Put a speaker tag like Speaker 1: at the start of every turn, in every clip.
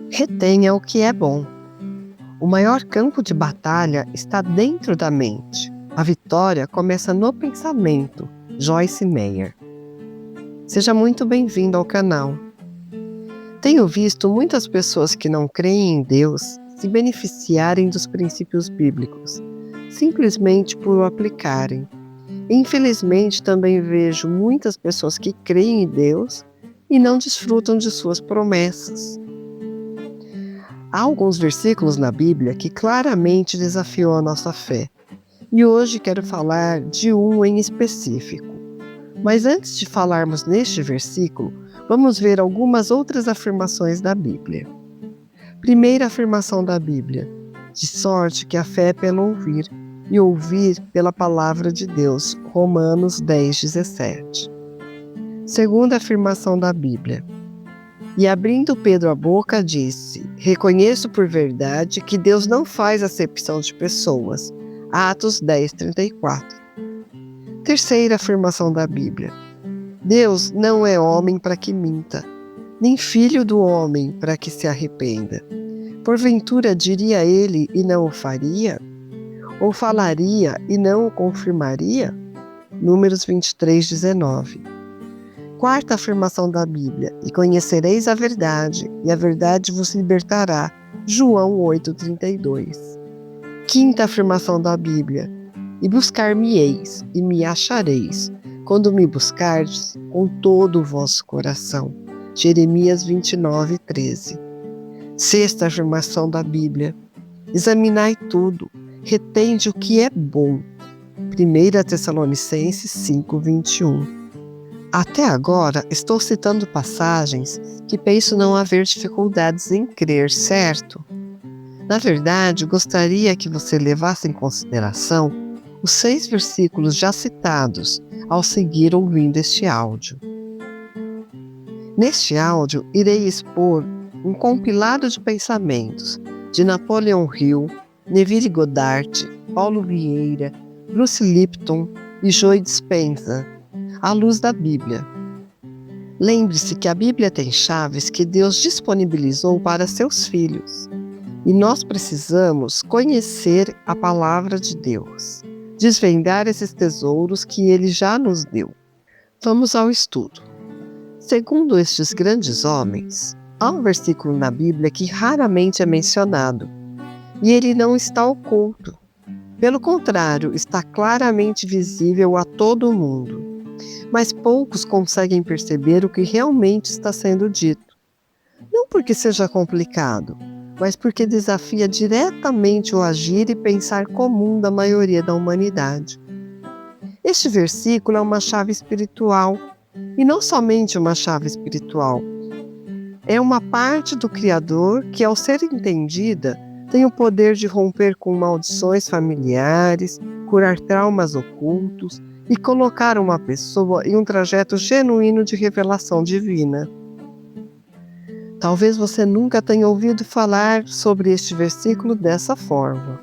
Speaker 1: Retenha o que é bom. O maior campo de batalha está dentro da mente. A vitória começa no pensamento. Joyce Meyer. Seja muito bem-vindo ao canal. Tenho visto muitas pessoas que não creem em Deus se beneficiarem dos princípios bíblicos, simplesmente por o aplicarem. Infelizmente, também vejo muitas pessoas que creem em Deus e não desfrutam de suas promessas. Há alguns versículos na Bíblia que claramente desafiam a nossa fé, e hoje quero falar de um em específico. Mas antes de falarmos neste versículo, vamos ver algumas outras afirmações da Bíblia. Primeira afirmação da Bíblia: de sorte que a fé é pelo ouvir, e ouvir pela palavra de Deus. Romanos 10:17. Segunda afirmação da Bíblia: e abrindo Pedro a boca, disse: reconheço por verdade que Deus não faz acepção de pessoas. Atos 10:34. Terceira afirmação da Bíblia: Deus não é homem para que minta, nem filho do homem para que se arrependa. Porventura diria ele e não o faria? Ou falaria e não o confirmaria? Números 23:19. Quarta afirmação da Bíblia: e conhecereis a verdade, e a verdade vos libertará. João 8:32. Quinta afirmação da Bíblia: e buscar-me-eis, e me achareis, quando me buscardes com todo o vosso coração. Jeremias 29:13. Sexta afirmação da Bíblia: examinai tudo, retende o que é bom. 1 Tessalonicenses 5:21. Até agora, estou citando passagens que penso não haver dificuldades em crer, certo? Na verdade, gostaria que você levasse em consideração os 6 versículos já citados ao seguir ouvindo este áudio. Neste áudio, irei expor um compilado de pensamentos de Napoleon Hill, Neville Goddard, Paulo Vieira, Bruce Lipton e Joe Dispenza, à luz da Bíblia. Lembre-se que a Bíblia tem chaves que Deus disponibilizou para seus filhos, e nós precisamos conhecer a palavra de Deus, desvendar esses tesouros que Ele já nos deu. Vamos ao estudo. Segundo estes grandes homens, há um versículo na Bíblia que raramente é mencionado, e ele não está oculto. Pelo contrário, está claramente visível a todo mundo. Mas poucos conseguem perceber o que realmente está sendo dito. Não porque seja complicado, mas porque desafia diretamente o agir e pensar comum da maioria da humanidade. Este versículo é uma chave espiritual, e não somente uma chave espiritual. É uma parte do Criador que, ao ser entendida, tem o poder de romper com maldições familiares, curar traumas ocultos e colocar uma pessoa em um trajeto genuíno de revelação divina. Talvez você nunca tenha ouvido falar sobre este versículo dessa forma.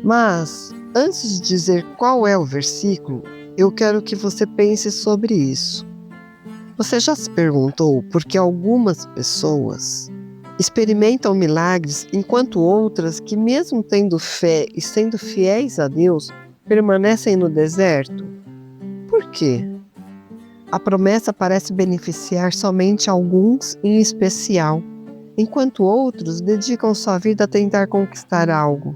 Speaker 1: Mas, antes de dizer qual é o versículo, eu quero que você pense sobre isso. Você já se perguntou por que algumas pessoas experimentam milagres enquanto outras, que mesmo tendo fé e sendo fiéis a Deus, permanecem no deserto? Por quê? A promessa parece beneficiar somente alguns em especial, enquanto outros dedicam sua vida a tentar conquistar algo.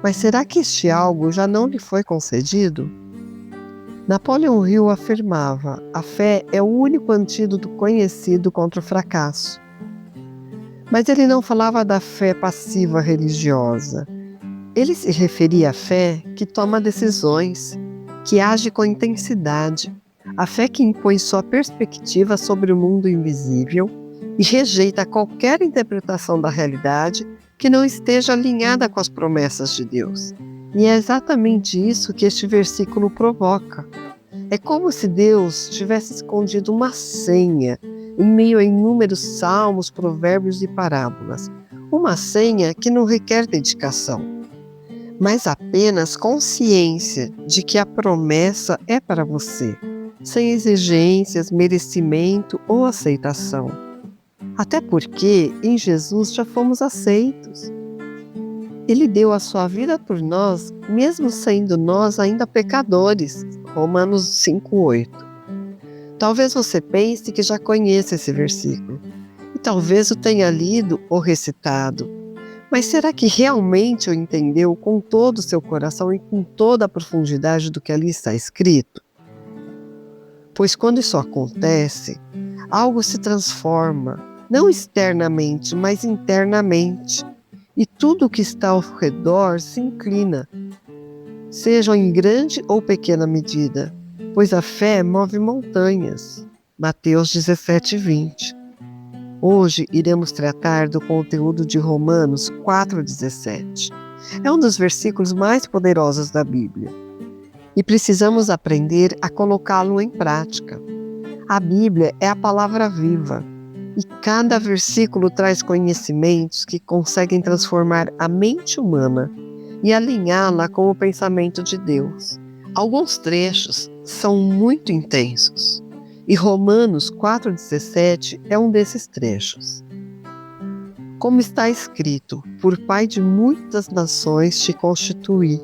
Speaker 1: Mas será que este algo já não lhe foi concedido? Napoleon Hill afirmava: a fé é o único antídoto conhecido contra o fracasso. Mas ele não falava da fé passiva religiosa. Ele se referia à fé que toma decisões, que age com intensidade, a fé que impõe sua perspectiva sobre o mundo invisível e rejeita qualquer interpretação da realidade que não esteja alinhada com as promessas de Deus. E é exatamente isso que este versículo provoca. É como se Deus tivesse escondido uma senha em meio a inúmeros salmos, provérbios e parábolas. Uma senha que não requer dedicação, mas apenas consciência de que a promessa é para você, sem exigências, merecimento ou aceitação. Até porque em Jesus já fomos aceitos. Ele deu a sua vida por nós, mesmo sendo nós ainda pecadores. Romanos 5:8. Talvez você pense que já conheça esse versículo, e talvez o tenha lido ou recitado. Mas será que realmente o entendeu com todo o seu coração e com toda a profundidade do que ali está escrito? Pois quando isso acontece, algo se transforma, não externamente, mas internamente. E tudo o que está ao redor se inclina, seja em grande ou pequena medida, pois a fé move montanhas. Mateus 17:20. Hoje iremos tratar do conteúdo de Romanos 4:17. É um dos versículos mais poderosos da Bíblia e precisamos aprender a colocá-lo em prática. A Bíblia é a palavra viva e cada versículo traz conhecimentos que conseguem transformar a mente humana e alinhá-la com o pensamento de Deus. Alguns trechos são muito intensos e Romanos 4:17 é um desses trechos. Como está escrito, por Pai de muitas nações te constituí,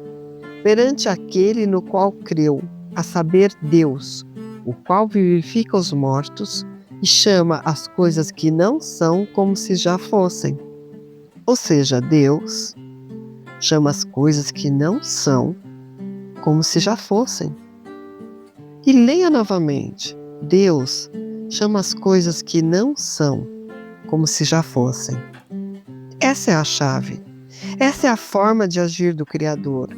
Speaker 1: perante aquele no qual creu, a saber Deus, o qual vivifica os mortos e chama as coisas que não são como se já fossem. Ou seja, Deus chama as coisas que não são como se já fossem. E leia novamente. Deus chama as coisas que não são como se já fossem. Essa é a chave. Essa é a forma de agir do Criador.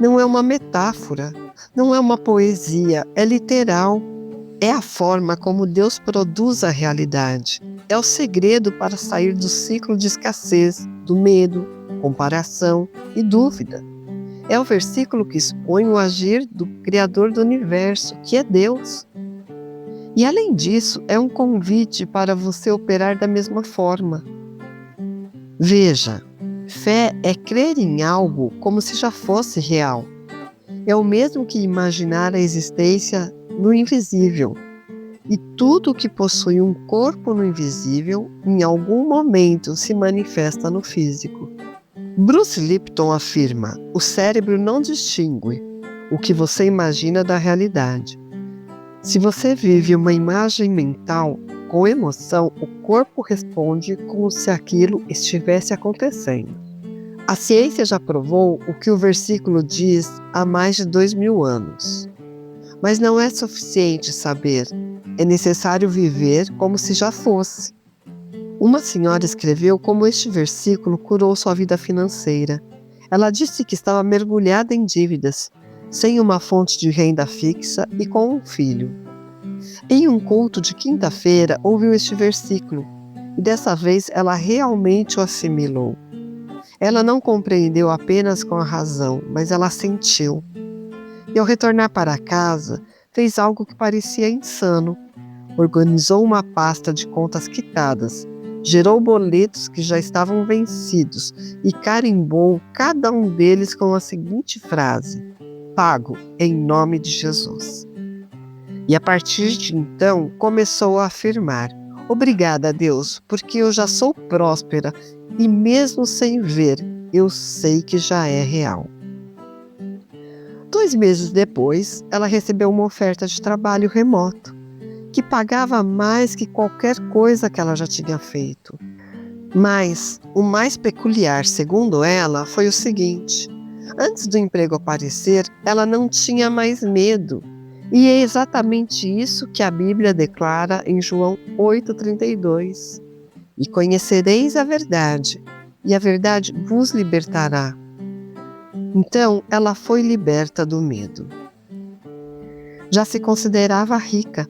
Speaker 1: Não é uma metáfora, não é uma poesia, é literal. É a forma como Deus produz a realidade. É o segredo para sair do ciclo de escassez, do medo, comparação e dúvida. É o versículo que expõe o agir do Criador do universo, que é Deus. E além disso, é um convite para você operar da mesma forma. Veja, fé é crer em algo como se já fosse real. É o mesmo que imaginar a existência no invisível. E tudo que possui um corpo no invisível, em algum momento se manifesta no físico. Bruce Lipton afirma: o cérebro não distingue o que você imagina da realidade. Se você vive uma imagem mental com emoção, o corpo responde como se aquilo estivesse acontecendo. A ciência já provou o que o versículo diz há mais de 2000 anos. Mas não é suficiente saber, é necessário viver como se já fosse. Uma senhora escreveu como este versículo curou sua vida financeira. Ela disse que estava mergulhada em dívidas, sem uma fonte de renda fixa e com um filho. Em um culto de quinta-feira, ouviu este versículo, e dessa vez ela realmente o assimilou. Ela não compreendeu apenas com a razão, mas ela sentiu. E ao retornar para casa, fez algo que parecia insano. Organizou uma pasta de contas quitadas, gerou boletos que já estavam vencidos e carimbou cada um deles com a seguinte frase: pago em nome de Jesus. E a partir de então começou a afirmar: obrigada a Deus, porque eu já sou próspera e mesmo sem ver, eu sei que já é real. 2 meses depois, ela recebeu uma oferta de trabalho remoto, que pagava mais que qualquer coisa que ela já tinha feito. Mas o mais peculiar, segundo ela, foi o seguinte: antes do emprego aparecer, ela não tinha mais medo. E é exatamente isso que a Bíblia declara em João 8,32. E conhecereis a verdade, e a verdade vos libertará. Então, ela foi liberta do medo. Já se considerava rica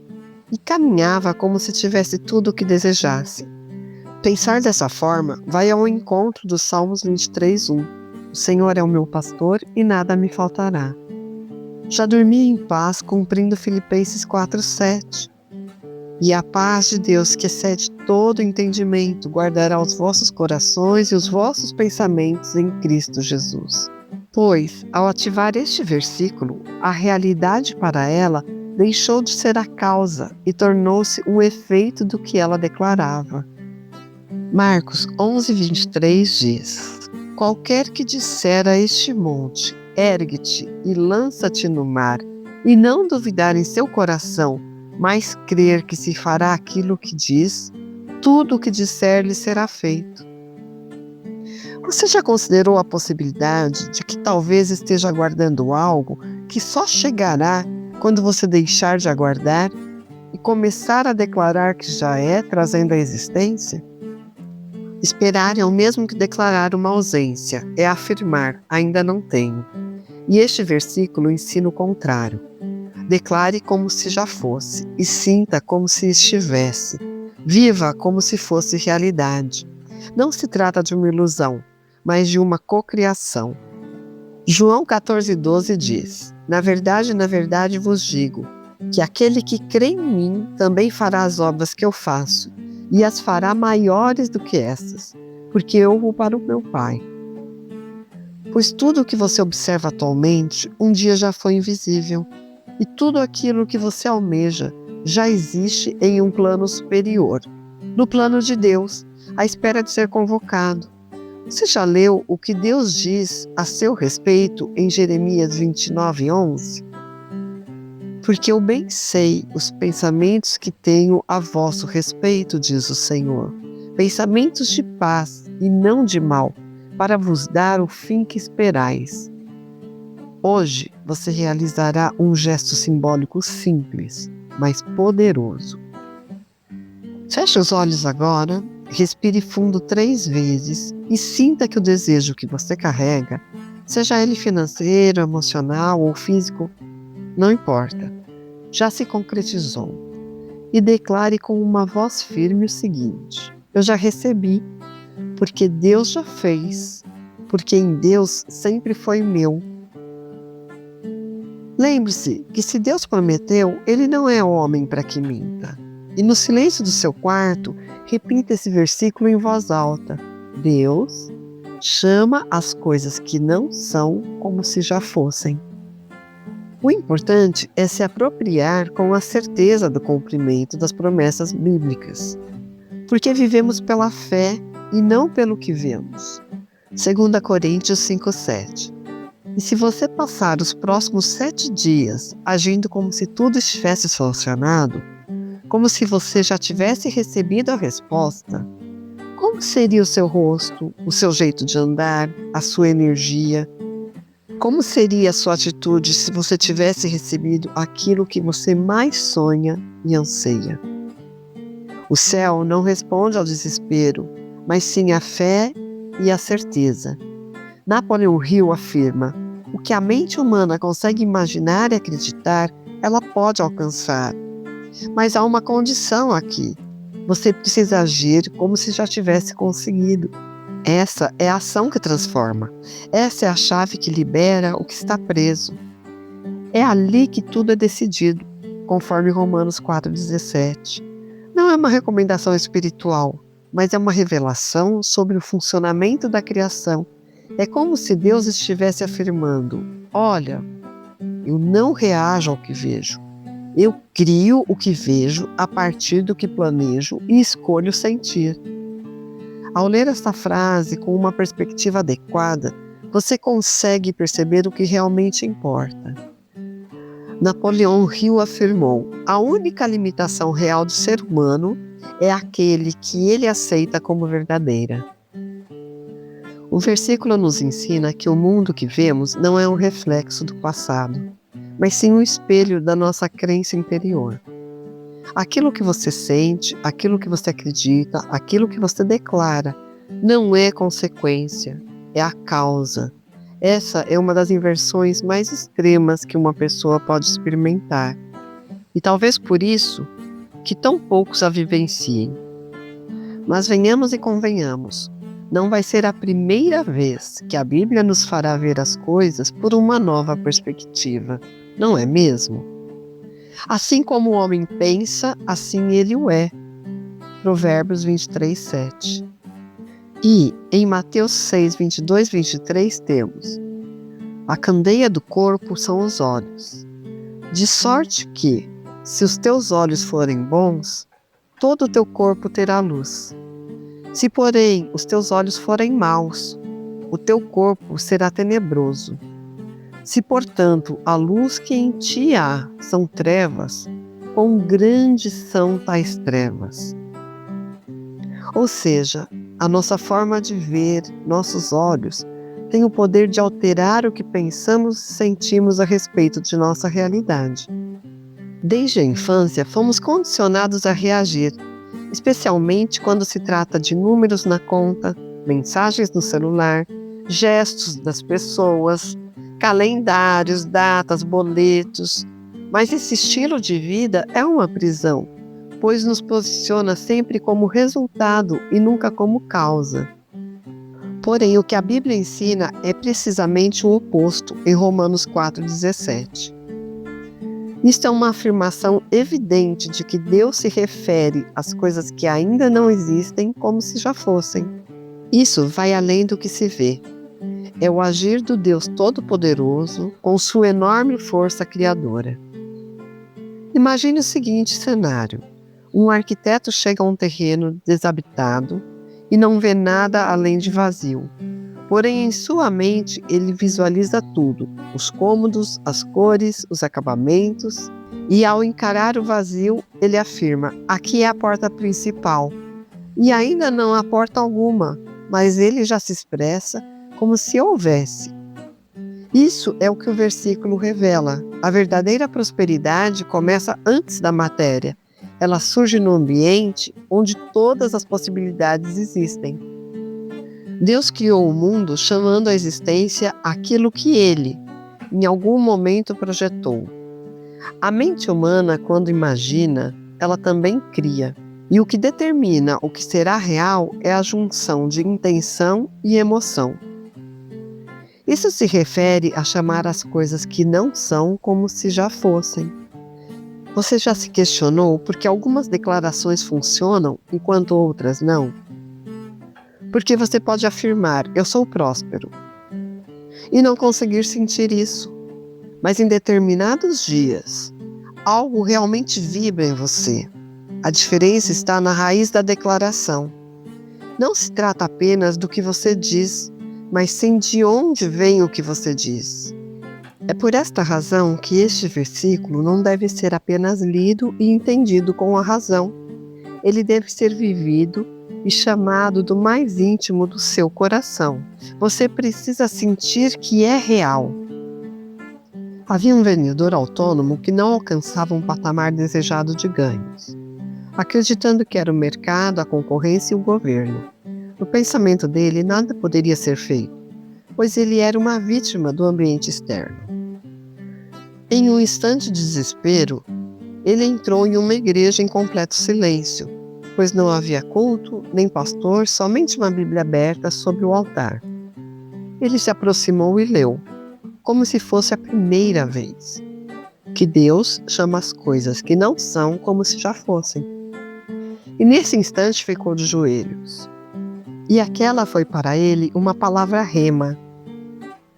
Speaker 1: e caminhava como se tivesse tudo o que desejasse. Pensar dessa forma vai ao encontro dos Salmos 23:1. O Senhor é o meu pastor e nada me faltará. Já dormi em paz cumprindo Filipenses 4:7. E a paz de Deus, que excede todo entendimento, guardará os vossos corações e os vossos pensamentos em Cristo Jesus. Pois, ao ativar este versículo, a realidade para ela deixou de ser a causa e tornou-se um efeito do que ela declarava. Marcos 11:23 diz: Qualquer que disser a este monte, ergue-te e lança-te no mar, e não duvidar em seu coração, mas crer que se fará aquilo que diz, tudo o que disser lhe será feito. Você já considerou a possibilidade de que talvez esteja aguardando algo que só chegará quando você deixar de aguardar e começar a declarar que já é, trazendo à existência? Esperar é o mesmo que declarar uma ausência, é afirmar, ainda não tenho. E este versículo ensina o contrário. Declare como se já fosse, e sinta como se estivesse. Viva como se fosse realidade. Não se trata de uma ilusão, mas de uma cocriação. João 14:12 diz: na verdade vos digo, que aquele que crê em mim também fará as obras que eu faço, e as fará maiores do que essas, porque eu vou para o meu Pai. Pois tudo o que você observa atualmente, um dia já foi invisível, e tudo aquilo que você almeja já existe em um plano superior, no plano de Deus, à espera de ser convocado. Você já leu o que Deus diz a seu respeito em Jeremias 29:11? Porque eu bem sei os pensamentos que tenho a vosso respeito, diz o Senhor, pensamentos de paz e não de mal, para vos dar o fim que esperais. Hoje você realizará um gesto simbólico simples, mas poderoso. Feche os olhos agora, respire fundo 3 vezes e sinta que o desejo que você carrega, seja ele financeiro, emocional ou físico, não importa, já se concretizou. E declare com uma voz firme o seguinte: eu já recebi, porque Deus já fez, porque em Deus sempre foi meu. Lembre-se que se Deus prometeu, Ele não é homem para que minta. E no silêncio do seu quarto, repita esse versículo em voz alta. Deus chama as coisas que não são como se já fossem. O importante é se apropriar com a certeza do cumprimento das promessas bíblicas, porque vivemos pela fé e não pelo que vemos. 2 Coríntios 5:7. E se você passar os próximos 7 dias agindo como se tudo estivesse solucionado, como se você já tivesse recebido a resposta, como seria o seu rosto, o seu jeito de andar, a sua energia? Como seria a sua atitude se você tivesse recebido aquilo que você mais sonha e anseia? O céu não responde ao desespero, mas sim à fé e à certeza. Napoleão Hill afirma: o que a mente humana consegue imaginar e acreditar, ela pode alcançar. Mas há uma condição aqui. Você precisa agir como se já tivesse conseguido. Essa é a ação que transforma. Essa é a chave que libera o que está preso. É ali que tudo é decidido, conforme Romanos 4,17. Não é uma recomendação espiritual, mas é uma revelação sobre o funcionamento da criação. É como se Deus estivesse afirmando: olha, eu não reajo ao que vejo. Eu crio o que vejo a partir do que planejo e escolho sentir. Ao ler esta frase com uma perspectiva adequada, você consegue perceber o que realmente importa. Napoleão Hill afirmou: a única limitação real do ser humano é aquele que ele aceita como verdadeira. O versículo nos ensina que o mundo que vemos não é um reflexo do passado, mas sim um espelho da nossa crença interior. Aquilo que você sente, aquilo que você acredita, aquilo que você declara, não é consequência, é a causa. Essa é uma das inversões mais extremas que uma pessoa pode experimentar. E talvez por isso que tão poucos a vivenciem. Mas venhamos e convenhamos, não vai ser a primeira vez que a Bíblia nos fará ver as coisas por uma nova perspectiva, não é mesmo? Assim como o homem pensa, assim ele o é. Provérbios 23:7. E em Mateus 6:22-23 temos: a candeia do corpo são os olhos. De sorte que, se os teus olhos forem bons, todo o teu corpo terá luz. Se, porém, os teus olhos forem maus, o teu corpo será tenebroso. Se, portanto, a luz que em ti há são trevas, quão grandes são tais trevas? Ou seja, a nossa forma de ver, nossos olhos, tem o poder de alterar o que pensamos e sentimos a respeito de nossa realidade. Desde a infância, fomos condicionados a reagir, especialmente quando se trata de números na conta, mensagens no celular, gestos das pessoas, calendários, datas, boletos. Mas esse estilo de vida é uma prisão, pois nos posiciona sempre como resultado e nunca como causa. Porém, o que a Bíblia ensina é precisamente o oposto, em Romanos 4,17. Isto é uma afirmação evidente de que Deus se refere às coisas que ainda não existem como se já fossem. Isso vai além do que se vê. É o agir do Deus Todo-Poderoso com sua enorme força criadora. Imagine o seguinte cenário. Um arquiteto chega a um terreno desabitado e não vê nada além de vazio. Porém, em sua mente, ele visualiza tudo, os cômodos, as cores, os acabamentos, e ao encarar o vazio, ele afirma, aqui é a porta principal. E ainda não há porta alguma, mas ele já se expressa como se houvesse. Isso é o que o versículo revela. A verdadeira prosperidade começa antes da matéria. Ela surge no ambiente onde todas as possibilidades existem. Deus criou o mundo chamando à existência aquilo que Ele, em algum momento, projetou. A mente humana, quando imagina, ela também cria. E o que determina o que será real é a junção de intenção e emoção. Isso se refere a chamar as coisas que não são como se já fossem. Você já se questionou por que algumas declarações funcionam enquanto outras não? Porque você pode afirmar, eu sou próspero, e não conseguir sentir isso. Mas em determinados dias, algo realmente vibra em você. A diferença está na raiz da declaração. Não se trata apenas do que você diz, mas sim de onde vem o que você diz. É por esta razão que este versículo não deve ser apenas lido e entendido com a razão. Ele deve ser vivido e chamado do mais íntimo do seu coração. Você precisa sentir que é real. Havia um vendedor autônomo que não alcançava um patamar desejado de ganhos, acreditando que era o mercado, a concorrência e o governo. No pensamento dele, nada poderia ser feito, pois ele era uma vítima do ambiente externo. Em um instante de desespero, ele entrou em uma igreja em completo silêncio, pois não havia culto, nem pastor, somente uma Bíblia aberta sobre o altar. Ele se aproximou e leu, como se fosse a primeira vez, que Deus chama as coisas que não são como se já fossem. E nesse instante ficou de joelhos. E aquela foi para ele uma palavra rema.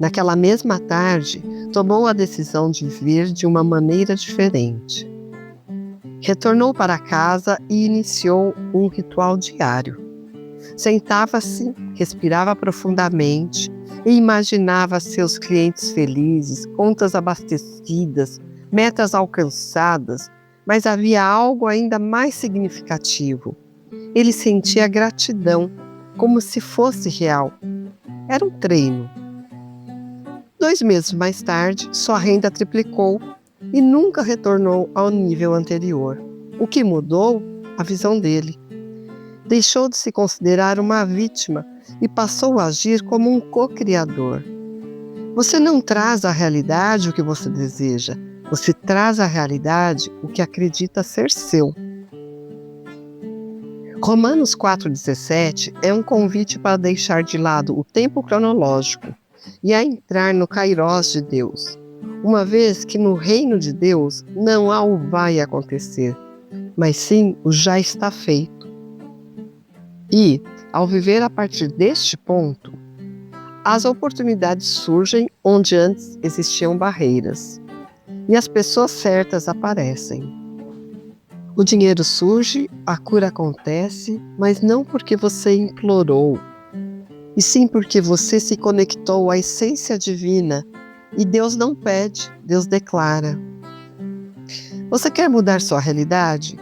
Speaker 1: Naquela mesma tarde, tomou a decisão de viver de uma maneira diferente. Retornou para casa e iniciou um ritual diário. Sentava-se, respirava profundamente e imaginava seus clientes felizes, contas abastecidas, metas alcançadas, mas havia algo ainda mais significativo. Ele sentia gratidão, como se fosse real. Era um treino. 2 meses mais tarde, sua renda triplicou e nunca retornou ao nível anterior. O que mudou? A visão dele. Deixou de se considerar uma vítima e passou a agir como um co-criador. Você não traz à realidade o que você deseja, você traz à realidade o que acredita ser seu. Romanos 4,17 é um convite para deixar de lado o tempo cronológico e a entrar no Kairós de Deus, uma vez que no reino de Deus não há o vai acontecer, mas sim o já está feito. E, ao viver a partir deste ponto, as oportunidades surgem onde antes existiam barreiras, e as pessoas certas aparecem. O dinheiro surge, a cura acontece, mas não porque você implorou, e sim porque você se conectou à essência divina. E Deus não pede, Deus declara. Você quer mudar sua realidade?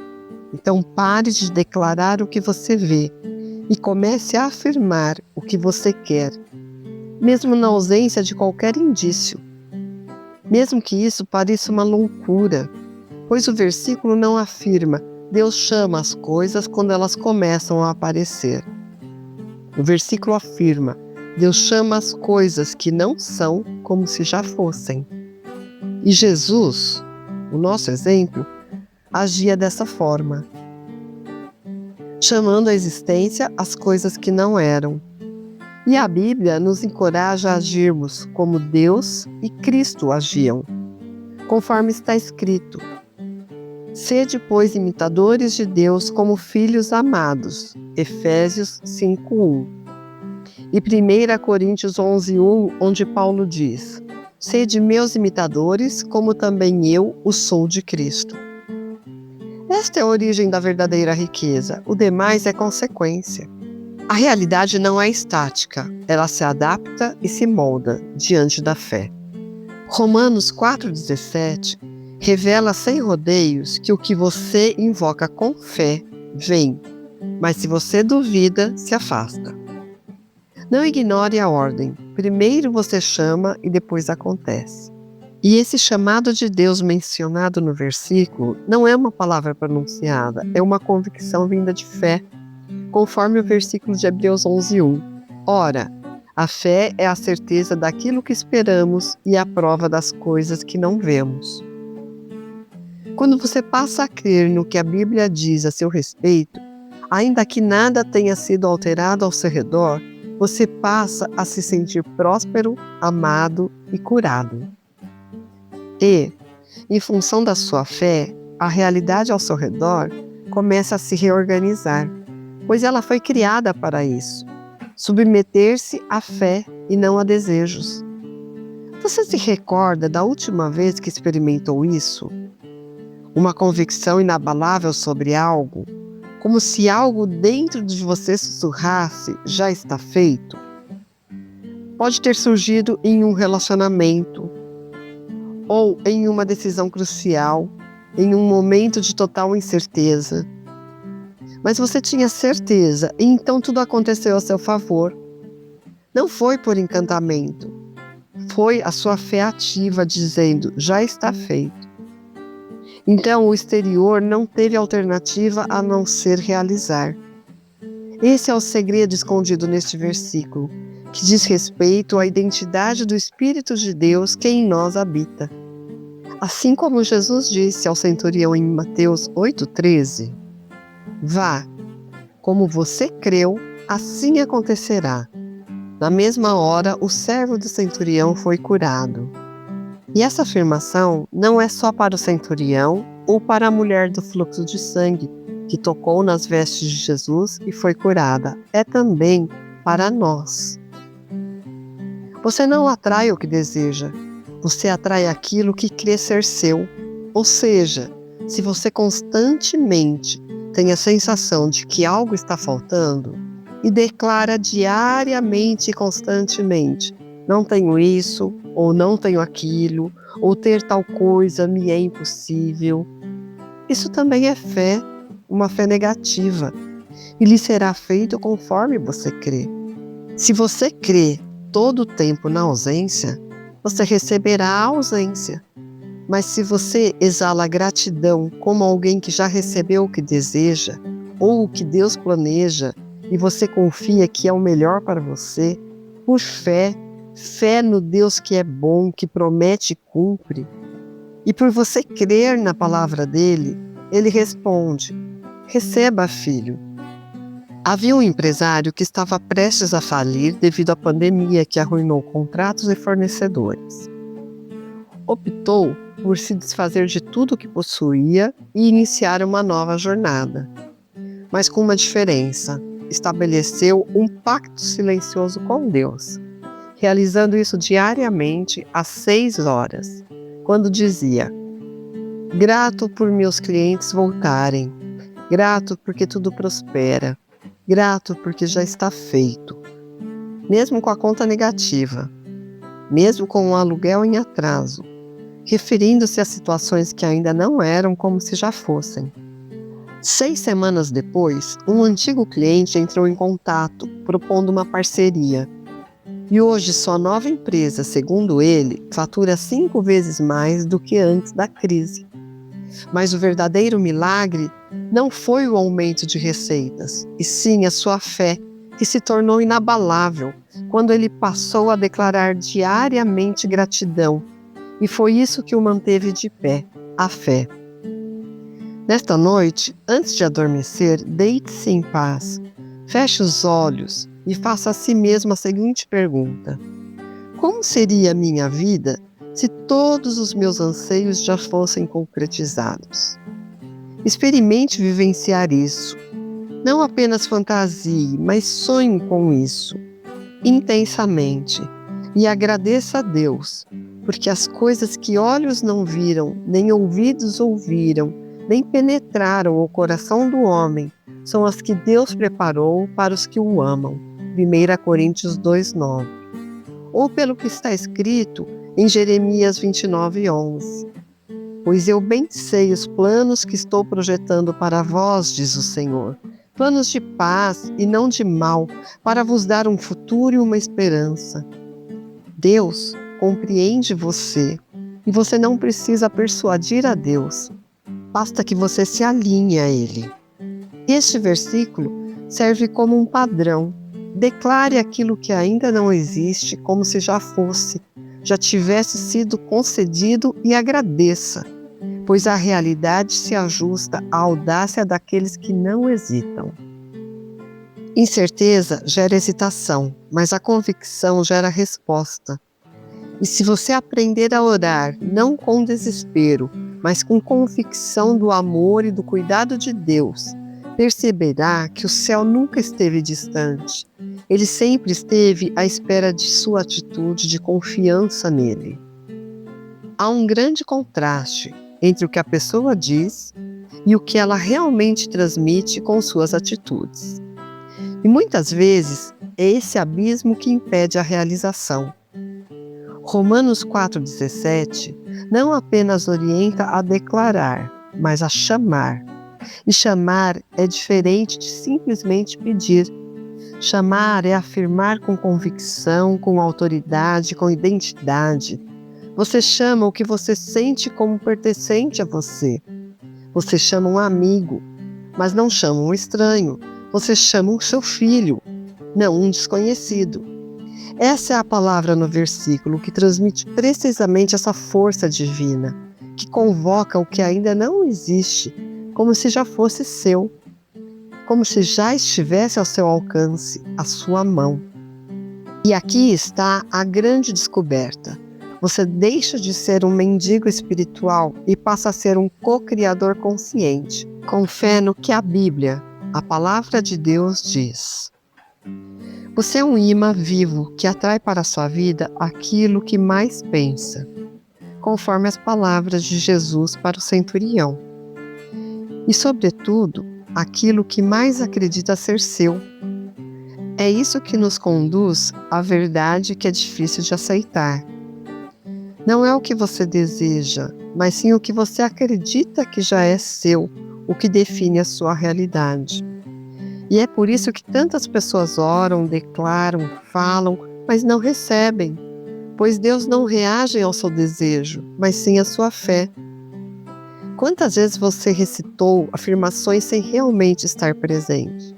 Speaker 1: Então pare de declarar o que você vê e comece a afirmar o que você quer, mesmo na ausência de qualquer indício. Mesmo que isso pareça uma loucura, pois o versículo não afirma, Deus chama as coisas quando elas começam a aparecer. O versículo afirma, Deus chama as coisas que não são como se já fossem. E Jesus, o nosso exemplo, agia dessa forma, chamando à existência as coisas que não eram. E a Bíblia nos encoraja a agirmos como Deus e Cristo agiam, conforme está escrito. Sede, pois, imitadores de Deus como filhos amados. Efésios 5:1. E 1 Coríntios 11:1, onde Paulo diz: Sede meus imitadores, como também eu o sou de Cristo. Esta é a origem da verdadeira riqueza, o demais é consequência. A realidade não é estática, ela se adapta e se molda diante da fé. Romanos 4,17 revela sem rodeios que o que você invoca com fé vem, mas se você duvida, se afasta. Não ignore a ordem, primeiro você chama e depois acontece. E esse chamado de Deus mencionado no versículo não é uma palavra pronunciada, é uma convicção vinda de fé, conforme o versículo de Hebreus 11:1. Ora, a fé é a certeza daquilo que esperamos e a prova das coisas que não vemos. Quando você passa a crer no que a Bíblia diz a seu respeito, ainda que nada tenha sido alterado ao seu redor, você passa a se sentir próspero, amado e curado. E, em função da sua fé, a realidade ao seu redor começa a se reorganizar, pois ela foi criada para isso. Submeter-se à fé e não a desejos. Você se recorda da última vez que experimentou isso? Uma convicção inabalável sobre algo, como se algo dentro de você sussurrasse, já está feito? Pode ter surgido em um relacionamento, ou em uma decisão crucial, em um momento de total incerteza. Mas você tinha certeza, e então tudo aconteceu a seu favor. Não foi por encantamento, foi a sua fé ativa dizendo, já está feito. Então o exterior não teve alternativa a não ser realizar. Esse é o segredo escondido neste versículo, que diz respeito à identidade do Espírito de Deus que em nós habita. Assim como Jesus disse ao centurião em Mateus 8,13, vá, como você creu, assim acontecerá. Na mesma hora, o servo do centurião foi curado. E essa afirmação não é só para o centurião ou para a mulher do fluxo de sangue, que tocou nas vestes de Jesus e foi curada. É também para nós. Você não atrai o que deseja, você atrai aquilo que crê ser seu. Ou seja, se você constantemente tem a sensação de que algo está faltando e declara diariamente e constantemente, não tenho isso, ou não tenho aquilo, ou ter tal coisa me é impossível. Isso também é fé, uma fé negativa, e lhe será feito conforme você crê. Se você crê todo o tempo na ausência, você receberá a ausência. Mas se você exala gratidão como alguém que já recebeu o que deseja, ou o que Deus planeja, e você confia que é o melhor para você, por fé no Deus que é bom, que promete e cumpre, e por você crer na palavra dele, ele responde, receba, filho. Havia um empresário que estava prestes a falir devido à pandemia que arruinou contratos e fornecedores. Optou por se desfazer de tudo o que possuía e iniciar uma nova jornada. Mas com uma diferença, estabeleceu um pacto silencioso com Deus, realizando isso diariamente às 6 horas, quando dizia, Grato por meus clientes voltarem. Grato porque tudo prospera. Grato porque já está feito. Mesmo com a conta negativa. Mesmo com o aluguel em atraso. Referindo-se a situações que ainda não eram como se já fossem. 6 semanas depois, um antigo cliente entrou em contato, propondo uma parceria. E hoje sua nova empresa, segundo ele, fatura 5 vezes mais do que antes da crise. Mas o verdadeiro milagre não foi o aumento de receitas, e sim a sua fé, que se tornou inabalável quando ele passou a declarar diariamente gratidão. E foi isso que o manteve de pé, a fé. Nesta noite, antes de adormecer, deite-se em paz, feche os olhos e faça a si mesmo a seguinte pergunta: como seria a minha vida se todos os meus anseios já fossem concretizados? Experimente vivenciar isso. Não apenas fantasie, mas sonhe com isso, intensamente, e agradeça a Deus, porque as coisas que olhos não viram, nem ouvidos ouviram, nem penetraram o coração do homem, são as que Deus preparou para os que o amam. 1 Coríntios 2:9. Ou pelo que está escrito em Jeremias 29:11. Pois eu bem sei os planos que estou projetando para vós, diz o Senhor, planos de paz e não de mal, para vos dar um futuro e uma esperança. Deus compreende você e você não precisa persuadir a Deus. Basta que você se alinhe a Ele. Este versículo serve como um padrão. Declare aquilo que ainda não existe como se já fosse, já tivesse sido concedido e agradeça, pois a realidade se ajusta à audácia daqueles que não hesitam. Incerteza gera hesitação, mas a convicção gera resposta. E se você aprender a orar, não com desespero, mas com convicção do amor e do cuidado de Deus, perceberá que o céu nunca esteve distante. Ele sempre esteve à espera de sua atitude de confiança nele. Há um grande contraste entre o que a pessoa diz e o que ela realmente transmite com suas atitudes. E muitas vezes é esse abismo que impede a realização. Romanos 4,17 não apenas orienta a declarar, mas a chamar. E chamar é diferente de simplesmente pedir. Chamar é afirmar com convicção, com autoridade, com identidade. Você chama o que você sente como pertencente a você. Você chama um amigo, mas não chama um estranho. Você chama o seu filho, não um desconhecido. Essa é a palavra no versículo que transmite precisamente essa força divina, que convoca o que ainda não existe, como se já fosse seu, como se já estivesse ao seu alcance, à sua mão. E aqui está a grande descoberta. Você deixa de ser um mendigo espiritual e passa a ser um co-criador consciente, com fé no que a Bíblia, a palavra de Deus, diz. Você é um imã vivo que atrai para a sua vida aquilo que mais pensa, conforme as palavras de Jesus para o centurião. E, sobretudo, aquilo que mais acredita ser seu. É isso que nos conduz à verdade que é difícil de aceitar. Não é o que você deseja, mas sim o que você acredita que já é seu, o que define a sua realidade. E é por isso que tantas pessoas oram, declaram, falam, mas não recebem, pois Deus não reage ao seu desejo, mas sim à sua fé. Quantas vezes você recitou afirmações sem realmente estar presente?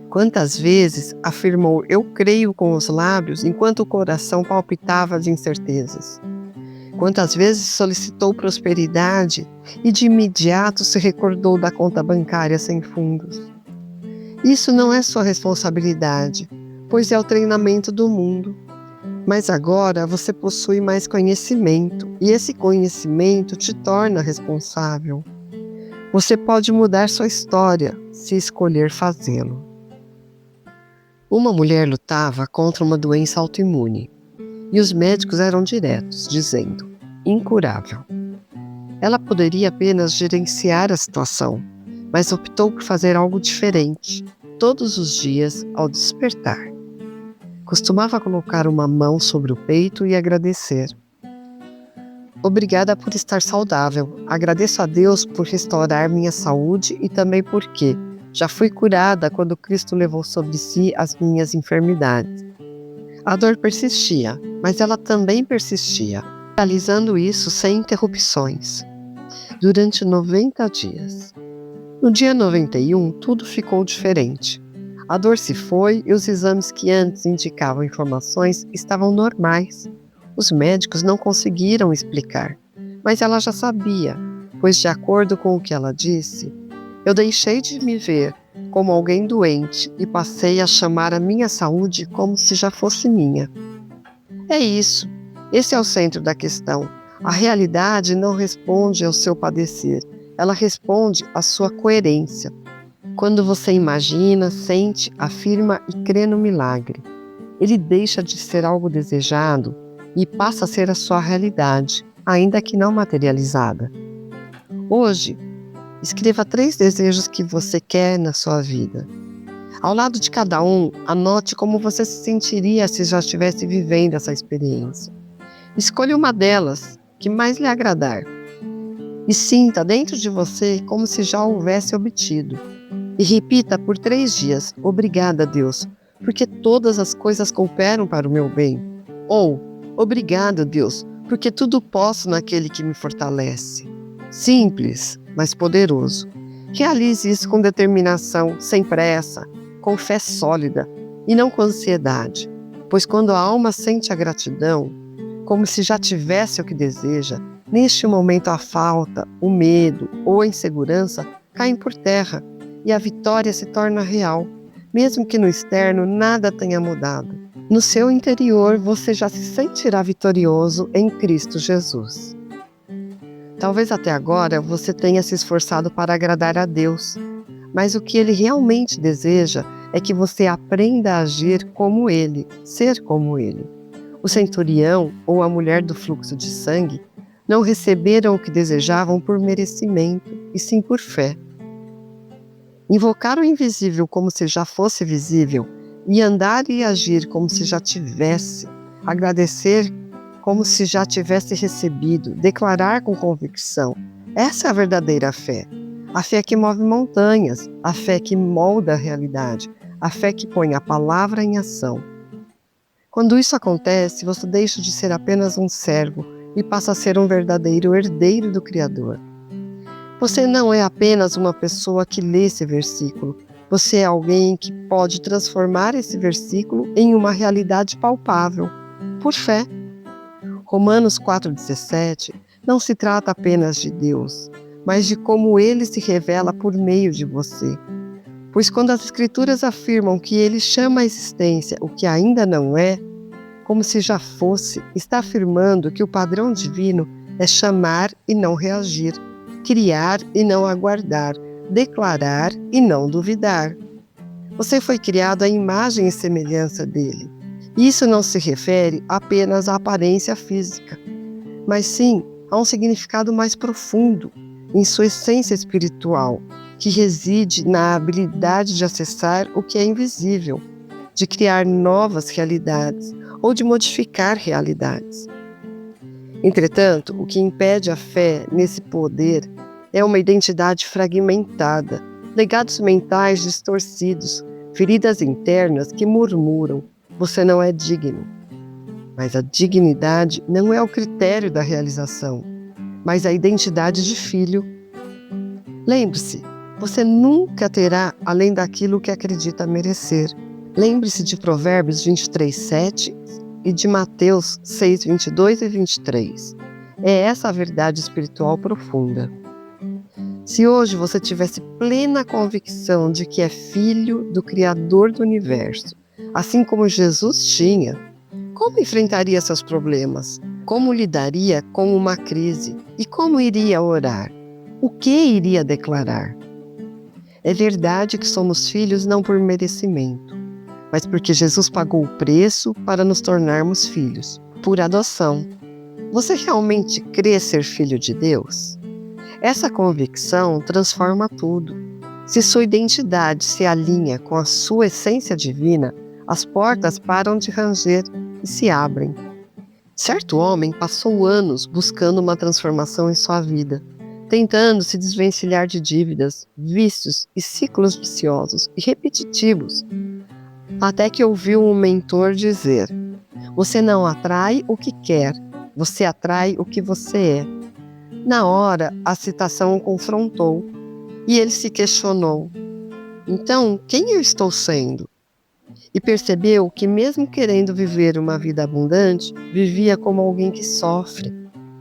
Speaker 1: Quantas vezes afirmou "eu creio" com os lábios enquanto o coração palpitava de incertezas? Quantas vezes solicitou prosperidade e de imediato se recordou da conta bancária sem fundos? Isso não é sua responsabilidade, pois é o treinamento do mundo. Mas agora você possui mais conhecimento, e esse conhecimento te torna responsável. Você pode mudar sua história, se escolher fazê-lo. Uma mulher lutava contra uma doença autoimune, e os médicos eram diretos, dizendo: incurável. Ela poderia apenas gerenciar a situação, mas optou por fazer algo diferente, todos os dias ao despertar. Costumava colocar uma mão sobre o peito e agradecer. Obrigada por estar saudável. Agradeço a Deus por restaurar minha saúde e também porque já fui curada quando Cristo levou sobre si as minhas enfermidades. A dor persistia, mas ela também persistia, realizando isso sem interrupções, durante 90 dias. No dia 91, tudo ficou diferente. A dor se foi e os exames que antes indicavam inflamações estavam normais. Os médicos não conseguiram explicar, mas ela já sabia, pois, de acordo com o que ela disse, eu deixei de me ver como alguém doente e passei a chamar a minha saúde como se já fosse minha. É isso. Esse é o centro da questão. A realidade não responde ao seu padecer, ela responde à sua coerência. Quando você imagina, sente, afirma e crê no milagre, ele deixa de ser algo desejado e passa a ser a sua realidade, ainda que não materializada. Hoje, escreva 3 desejos que você quer na sua vida. Ao lado de cada um, anote como você se sentiria se já estivesse vivendo essa experiência. Escolha uma delas, que mais lhe agradar, e sinta dentro de você como se já houvesse obtido. E repita por 3 dias, obrigada, Deus, porque todas as coisas cooperam para o meu bem. Ou, obrigado, Deus, porque tudo posso naquele que me fortalece. Simples, mas poderoso. Realize isso com determinação, sem pressa, com fé sólida e não com ansiedade, pois quando a alma sente a gratidão, como se já tivesse o que deseja, neste momento a falta, o medo ou a insegurança caem por terra e a vitória se torna real, mesmo que no externo nada tenha mudado. No seu interior você já se sentirá vitorioso em Cristo Jesus. Talvez até agora você tenha se esforçado para agradar a Deus, mas o que Ele realmente deseja é que você aprenda a agir como Ele, ser como Ele. O centurião ou a mulher do fluxo de sangue não receberam o que desejavam por merecimento, e sim por fé. Invocar o invisível como se já fosse visível e andar e agir como se já tivesse, agradecer como se já tivesse recebido, declarar com convicção. Essa é a verdadeira fé. A fé que move montanhas, a fé que molda a realidade, a fé que põe a palavra em ação. Quando isso acontece, você deixa de ser apenas um servo e passa a ser um verdadeiro herdeiro do Criador. Você não é apenas uma pessoa que lê esse versículo, você é alguém que pode transformar esse versículo em uma realidade palpável, por fé. Romanos 4,17 não se trata apenas de Deus, mas de como Ele se revela por meio de você. Pois quando as Escrituras afirmam que Ele chama à existência o que ainda não é, como se já fosse, está afirmando que o padrão divino é chamar e não reagir, criar e não aguardar, declarar e não duvidar. Você foi criado à imagem e semelhança dele. Isso não se refere apenas à aparência física, mas sim a um significado mais profundo, em sua essência espiritual, que reside na habilidade de acessar o que é invisível, de criar novas realidades ou de modificar realidades. Entretanto, o que impede a fé nesse poder é uma identidade fragmentada, legados mentais distorcidos, feridas internas que murmuram: você não é digno. Mas a dignidade não é o critério da realização, mas a identidade de filho. Lembre-se, você nunca terá além daquilo que acredita merecer. Lembre-se de Provérbios 23:7 e de Mateus 6:22 e 23. É essa a verdade espiritual profunda. Se hoje você tivesse plena convicção de que é filho do Criador do Universo, assim como Jesus tinha, como enfrentaria seus problemas? Como lidaria com uma crise? E como iria orar? O que iria declarar? É verdade que somos filhos não por merecimento, mas porque Jesus pagou o preço para nos tornarmos filhos, por adoção. Você realmente crê ser filho de Deus? Essa convicção transforma tudo. Se sua identidade se alinha com a sua essência divina, as portas param de ranger e se abrem. Certo homem passou anos buscando uma transformação em sua vida, tentando se desvencilhar de dívidas, vícios e ciclos viciosos e repetitivos, até que ouviu um mentor dizer: "Você não atrai o que quer, você atrai o que você é." Na hora, a citação o confrontou e ele se questionou: "Então, quem eu estou sendo?" E percebeu que, mesmo querendo viver uma vida abundante, vivia como alguém que sofre,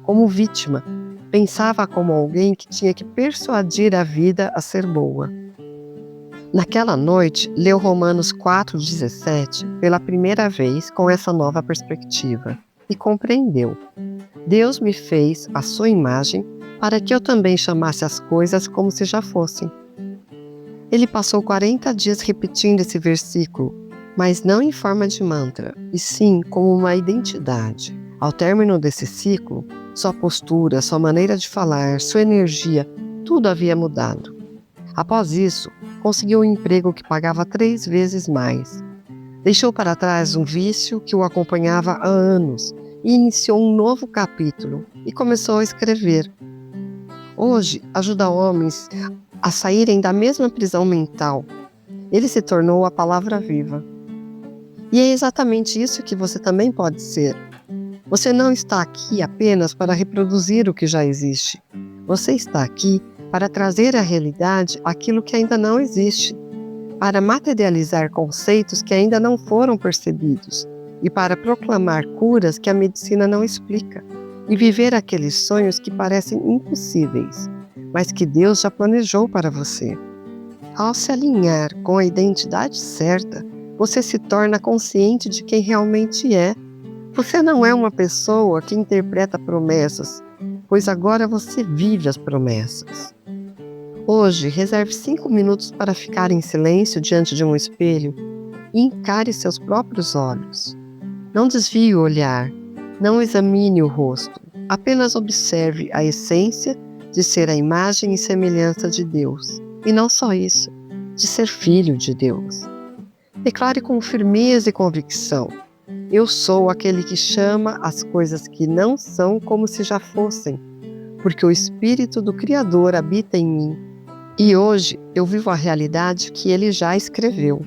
Speaker 1: como vítima. Pensava como alguém que tinha que persuadir a vida a ser boa. Naquela noite, leu Romanos 4,17 pela primeira vez com essa nova perspectiva e compreendeu: Deus me fez à sua imagem para que eu também chamasse as coisas como se já fossem. Ele passou 40 dias repetindo esse versículo, mas não em forma de mantra, e sim como uma identidade. Ao término desse ciclo, sua postura, sua maneira de falar, sua energia, tudo havia mudado. Após isso, conseguiu um emprego que pagava 3 vezes mais. Deixou para trás um vício que o acompanhava há anos e iniciou um novo capítulo e começou a escrever. Hoje, ajuda homens a saírem da mesma prisão mental. Ele se tornou a palavra viva. E é exatamente isso que você também pode ser. Você não está aqui apenas para reproduzir o que já existe. Você está aqui para trazer à realidade aquilo que ainda não existe, para materializar conceitos que ainda não foram percebidos e para proclamar curas que a medicina não explica e viver aqueles sonhos que parecem impossíveis, mas que Deus já planejou para você. Ao se alinhar com a identidade certa, você se torna consciente de quem realmente é. Você não é uma pessoa que interpreta promessas, pois agora você vive as promessas. Hoje, reserve 5 minutos para ficar em silêncio diante de um espelho e encare seus próprios olhos. Não desvie o olhar, não examine o rosto, apenas observe a essência de ser a imagem e semelhança de Deus. E não só isso, de ser filho de Deus. Declare com firmeza e convicção: eu sou aquele que chama as coisas que não são como se já fossem, porque o Espírito do Criador habita em mim. E hoje eu vivo a realidade que ele já escreveu.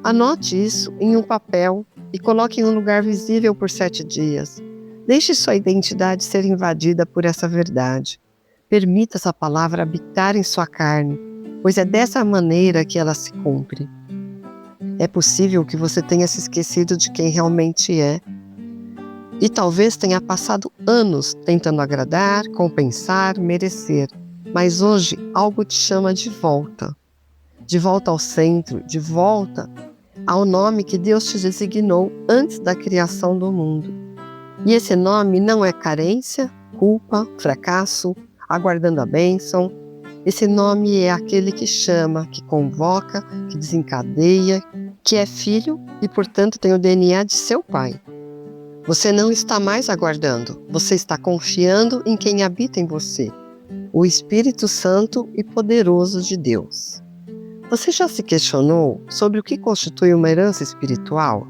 Speaker 1: Anote isso em um papel e coloque em um lugar visível por 7 dias. Deixe sua identidade ser invadida por essa verdade. Permita essa palavra habitar em sua carne, pois é dessa maneira que ela se cumpre. É possível que você tenha se esquecido de quem realmente é e talvez tenha passado anos tentando agradar, compensar, merecer. Mas hoje algo te chama de volta ao centro, de volta ao nome que Deus te designou antes da criação do mundo. E esse nome não é carência, culpa, fracasso, aguardando a bênção. Esse nome é aquele que chama, que convoca, que desencadeia, que é filho e, portanto, tem o DNA de seu pai. Você não está mais aguardando, você está confiando em quem habita em você, o Espírito Santo e poderoso de Deus. Você já se questionou sobre o que constitui uma herança espiritual?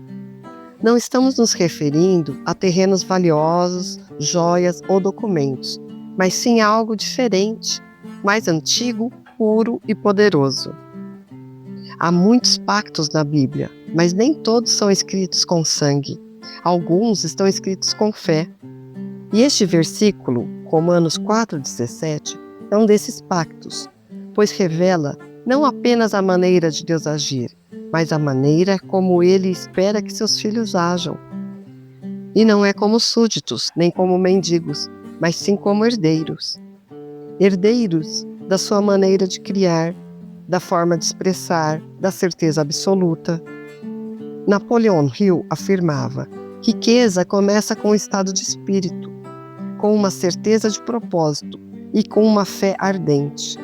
Speaker 1: Não estamos nos referindo a terrenos valiosos, joias ou documentos, mas sim a algo diferente, mais antigo, puro e poderoso. Há muitos pactos na Bíblia, mas nem todos são escritos com sangue. Alguns estão escritos com fé. E este versículo, Romanos 4,17, é um desses pactos, pois revela não apenas a maneira de Deus agir, mas a maneira como Ele espera que seus filhos ajam. E não é como súditos, nem como mendigos, mas sim como herdeiros. Herdeiros da sua maneira de criar, da forma de expressar, da certeza absoluta. Napoleon Hill afirmava: riqueza começa com um estado de espírito, com uma certeza de propósito e com uma fé ardente.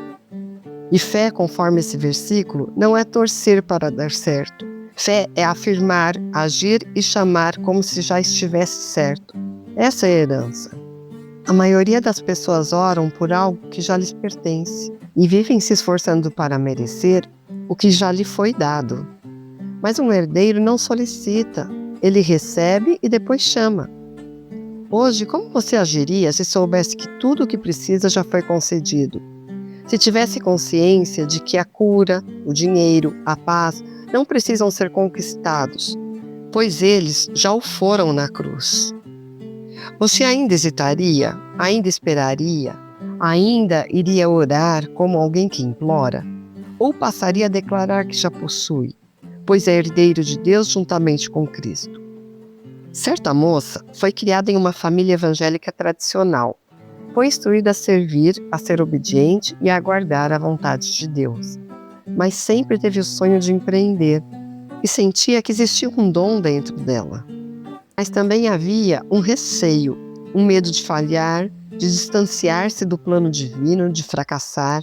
Speaker 1: E fé, conforme esse versículo, não é torcer para dar certo. Fé é afirmar, agir e chamar como se já estivesse certo. Essa é a herança. A maioria das pessoas oram por algo que já lhes pertence e vivem se esforçando para merecer o que já lhe foi dado. Mas um herdeiro não solicita, ele recebe e depois chama. Hoje, como você agiria se soubesse que tudo o que precisa já foi concedido? Se tivesse consciência de que a cura, o dinheiro, a paz não precisam ser conquistados, pois eles já o foram na cruz. Você ainda hesitaria? Ainda esperaria? Ainda iria orar como alguém que implora? Ou passaria a declarar que já possui, pois é herdeiro de Deus juntamente com Cristo? Certa moça foi criada em uma família evangélica tradicional. Foi instruída a servir, a ser obediente e a aguardar a vontade de Deus. Mas sempre teve o sonho de empreender e sentia que existia um dom dentro dela. Mas também havia um receio, um medo de falhar, de distanciar-se do plano divino, de fracassar.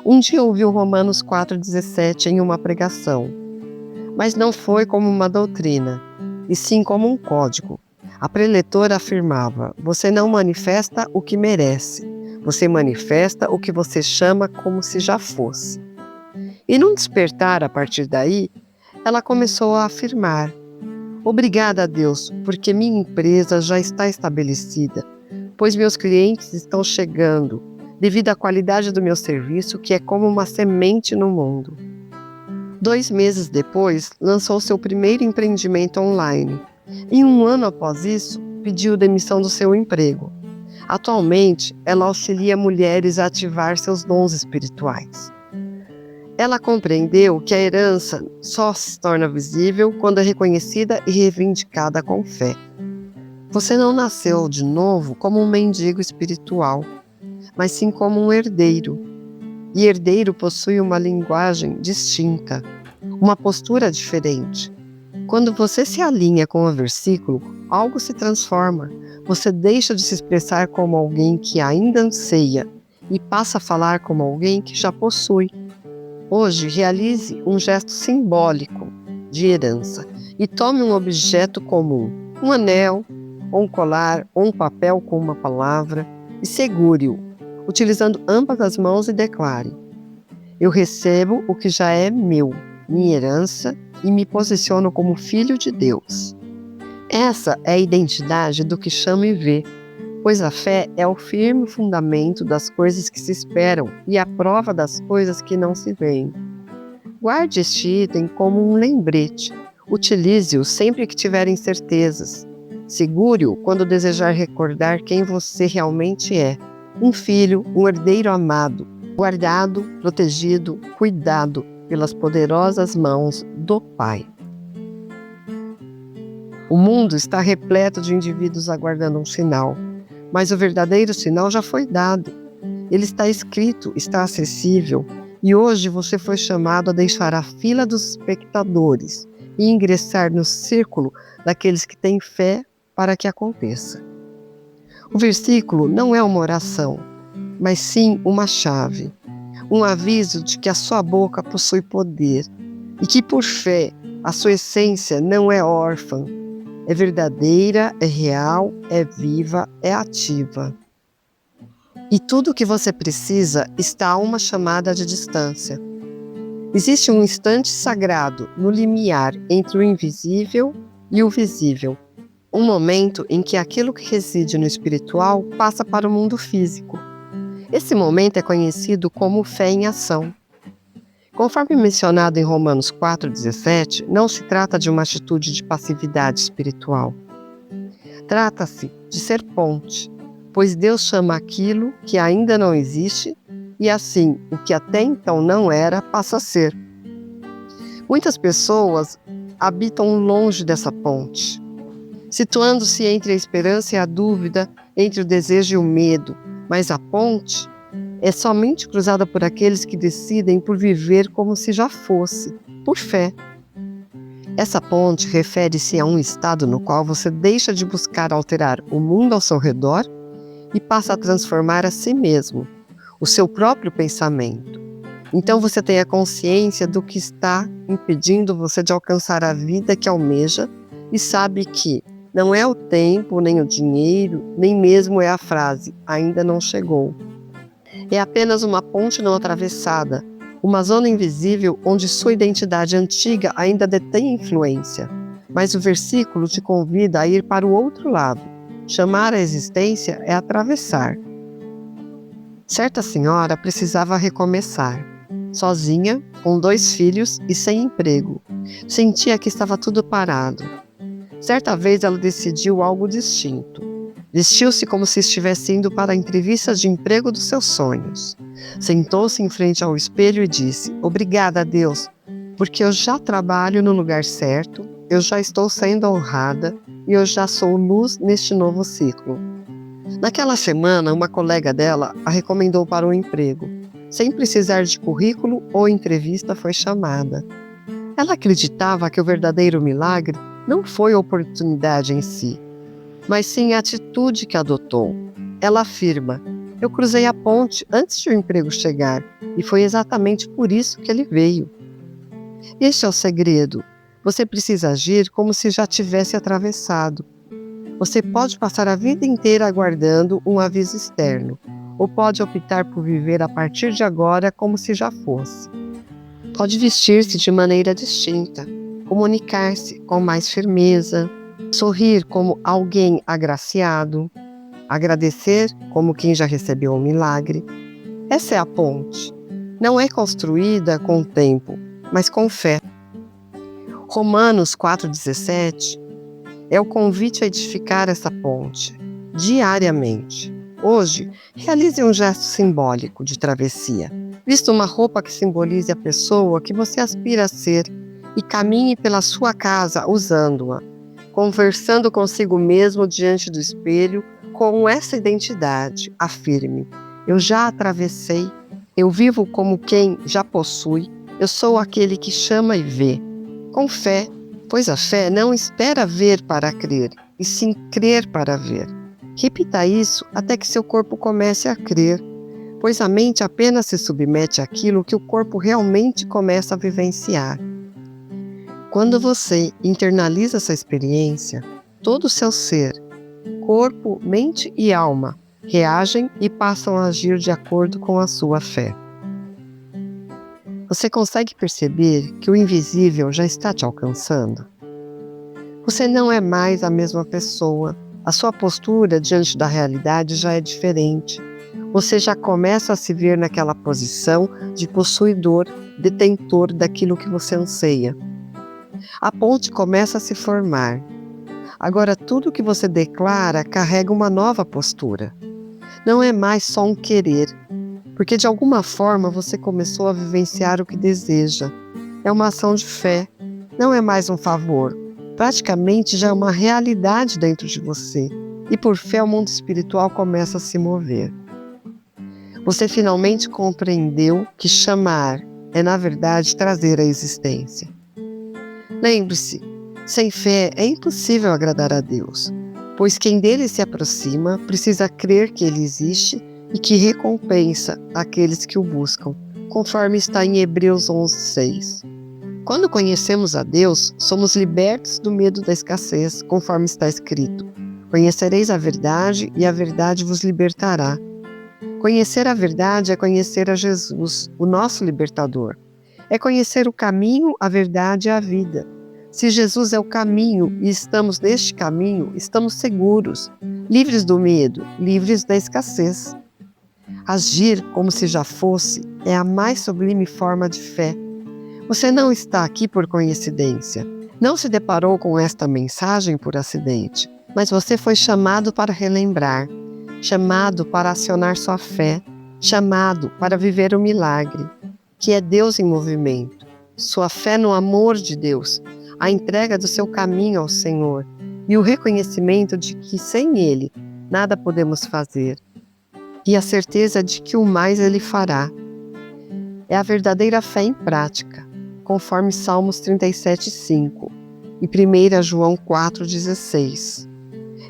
Speaker 1: Um dia ouviu Romanos 4,17 em uma pregação, mas não foi como uma doutrina, e sim como um código. A preletora afirmava: você não manifesta o que merece, você manifesta o que você chama como se já fosse. E num despertar a partir daí, ela começou a afirmar: obrigada a Deus, porque minha empresa já está estabelecida, pois meus clientes estão chegando, devido à qualidade do meu serviço, que é como uma semente no mundo. 2 meses depois, lançou seu primeiro empreendimento online. E 1 ano após isso, pediu demissão do seu emprego. Atualmente, ela auxilia mulheres a ativar seus dons espirituais. Ela compreendeu que a herança só se torna visível quando é reconhecida e reivindicada com fé. Você não nasceu de novo como um mendigo espiritual, mas sim como um herdeiro. E herdeiro possui uma linguagem distinta, uma postura diferente. Quando você se alinha com o versículo, algo se transforma. Você deixa de se expressar como alguém que ainda anseia e passa a falar como alguém que já possui. Hoje, realize um gesto simbólico de herança e tome um objeto comum, um anel, ou um colar, ou um papel com uma palavra, e segure-o, utilizando ambas as mãos, e declare: eu recebo o que já é meu, minha herança, e me posiciono como filho de Deus. Essa é a identidade do que chama e vê, pois a fé é o firme fundamento das coisas que se esperam e a prova das coisas que não se veem. Guarde este item como um lembrete. Utilize-o sempre que tiver incertezas. Segure-o quando desejar recordar quem você realmente é. Um filho, um herdeiro amado, guardado, protegido, cuidado pelas poderosas mãos do Pai. O mundo está repleto de indivíduos aguardando um sinal, mas o verdadeiro sinal já foi dado. Ele está escrito, está acessível, e hoje você foi chamado a deixar a fila dos espectadores e ingressar no círculo daqueles que têm fé para que aconteça. O versículo não é uma oração, mas sim uma chave, um aviso de que a sua boca possui poder e que, por fé, a sua essência não é órfã, é verdadeira, é real, é viva, é ativa. E tudo o que você precisa está a uma chamada de distância. Existe um instante sagrado no limiar entre o invisível e o visível. Um momento em que aquilo que reside no espiritual passa para o mundo físico. Esse momento é conhecido como fé em ação. Conforme mencionado em Romanos 4,17, não se trata de uma atitude de passividade espiritual. Trata-se de ser ponte, pois Deus chama aquilo que ainda não existe e assim o que até então não era passa a ser. Muitas pessoas habitam longe dessa ponte, situando-se entre a esperança e a dúvida, entre o desejo e o medo, mas a ponte é somente cruzada por aqueles que decidem por viver como se já fosse, por fé. Essa ponte refere-se a um estado no qual você deixa de buscar alterar o mundo ao seu redor e passa a transformar a si mesmo, o seu próprio pensamento. Então você tem a consciência do que está impedindo você de alcançar a vida que almeja e sabe que, Não é o tempo, nem o dinheiro, nem mesmo é a frase, ainda não chegou. É apenas uma ponte não atravessada, uma zona invisível onde sua identidade antiga ainda detém influência. Mas o versículo te convida a ir para o outro lado. Chamar a existência é atravessar. Certa senhora precisava recomeçar. Sozinha, com 2 filhos e sem emprego. Sentia que estava tudo parado. Certa vez ela decidiu algo distinto. Vestiu-se como se estivesse indo para a entrevista de emprego dos seus sonhos. Sentou-se em frente ao espelho e disse: "Obrigada a Deus, porque eu já trabalho no lugar certo, eu já estou sendo honrada e eu já sou luz neste novo ciclo." Naquela semana, uma colega dela a recomendou para um emprego. Sem precisar de currículo ou entrevista, foi chamada. Ela acreditava que o verdadeiro milagre não foi a oportunidade em si, mas sim a atitude que adotou. Ela afirma: "Eu cruzei a ponte antes de o emprego chegar, e foi exatamente por isso que ele veio." Este é o segredo. Você precisa agir como se já tivesse atravessado. Você pode passar a vida inteira aguardando um aviso externo, ou pode optar por viver a partir de agora como se já fosse. Pode vestir-se de maneira distinta, comunicar-se com mais firmeza, sorrir como alguém agraciado, agradecer como quem já recebeu um milagre. Essa é a ponte. Não é construída com o tempo, mas com fé. Romanos 4,17 é o convite a edificar essa ponte, diariamente. Hoje, realize um gesto simbólico de travessia. Vista uma roupa que simbolize a pessoa que você aspira a ser e caminhe pela sua casa usando-a, conversando consigo mesmo diante do espelho com essa identidade. Afirme: "Eu já atravessei, eu vivo como quem já possui, eu sou aquele que chama e vê." Com fé, pois a fé não espera ver para crer, e sim crer para ver. Repita isso até que seu corpo comece a crer, pois a mente apenas se submete àquilo que o corpo realmente começa a vivenciar. Quando você internaliza essa experiência, todo o seu ser, corpo, mente e alma, reagem e passam a agir de acordo com a sua fé. Você consegue perceber que o invisível já está te alcançando? Você não é mais a mesma pessoa. A sua postura diante da realidade já é diferente. Você já começa a se ver naquela posição de possuidor, detentor daquilo que você anseia. A ponte começa a se formar. Agora tudo que você declara carrega uma nova postura. Não é mais só um querer, porque de alguma forma você começou a vivenciar o que deseja. É uma ação de fé, não é mais um favor. Praticamente já é uma realidade dentro de você. E por fé o mundo espiritual começa a se mover. Você finalmente compreendeu que chamar é, na verdade, trazer à existência. Lembre-se, sem fé é impossível agradar a Deus, pois quem dele se aproxima precisa crer que ele existe e que recompensa aqueles que o buscam, conforme está em Hebreus 11:6. Quando conhecemos a Deus, somos libertos do medo da escassez, conforme está escrito: "Conhecereis a verdade e a verdade vos libertará." Conhecer a verdade é conhecer a Jesus, o nosso libertador. É conhecer o caminho, a verdade e a vida. Se Jesus é o caminho e estamos neste caminho, estamos seguros, livres do medo, livres da escassez. Agir como se já fosse é a mais sublime forma de fé. Você não está aqui por coincidência. Não se deparou com esta mensagem por acidente, mas você foi chamado para relembrar, chamado para acionar sua fé, chamado para viver o milagre, que é Deus em movimento, sua fé no amor de Deus, a entrega do seu caminho ao Senhor e o reconhecimento de que sem Ele nada podemos fazer, e a certeza de que o mais Ele fará. É a verdadeira fé em prática, conforme Salmos 37:5 e 1 João 4:16.